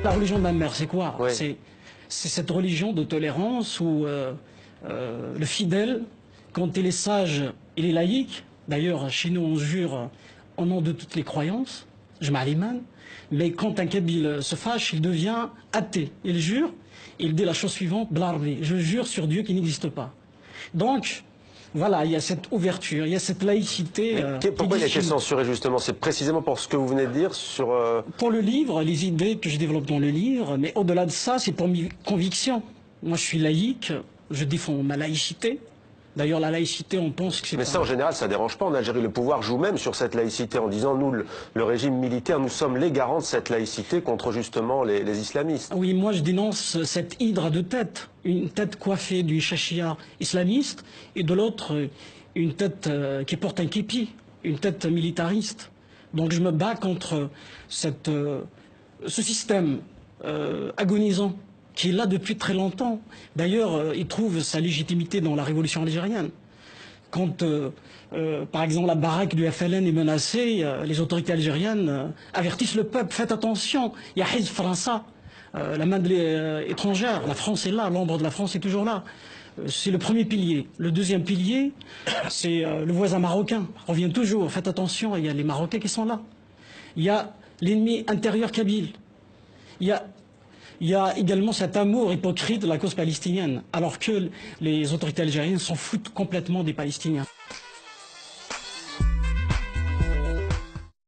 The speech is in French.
la religion de ma mère, c'est quoi? Oui. C'est cette religion de tolérance où le fidèle, quand il est sage, il est laïque. D'ailleurs, chez nous, on jure au nom de toutes les croyances, je m'alimente. Mais quand un Kabyle se fâche, il devient athée. Il jure, il dit la chose suivante, blarvé, je jure sur Dieu qui n'existe pas. Donc, voilà, il y a cette ouverture, il y a cette laïcité. Pourquoi il a été censuré justement? C'est précisément pour ce que vous venez de dire sur... Pour le livre, les idées que je développe dans le livre, mais au-delà de ça, c'est pour mes convictions. Moi, je suis laïque, je défends ma laïcité. D'ailleurs, la laïcité, on pense que c'est... Mais ça, en général, ça ne dérange pas. En Algérie, le pouvoir joue même sur cette laïcité en disant, nous, le régime militaire, nous sommes les garants de cette laïcité contre justement les islamistes. Oui, moi, je dénonce cette hydre de tête. Une tête coiffée d'une chachia islamiste et de l'autre, une tête qui porte un képi, une tête militariste. Donc, je me bats contre ce système agonisant qui est là depuis très longtemps. D'ailleurs, il trouve sa légitimité dans la révolution algérienne. Quand, par exemple, la baraque du FLN est menacée, les autorités algériennes avertissent le peuple, faites attention, il y a Hizb France, la main étrangère, la France est là, l'ombre de la France est toujours là. C'est le premier pilier. Le deuxième pilier, c'est le voisin marocain, revient toujours, faites attention, il y a les Marocains qui sont là. Il y a l'ennemi intérieur kabyle. Il y a également cet amour hypocrite de la cause palestinienne, alors que les autorités algériennes s'en foutent complètement des Palestiniens.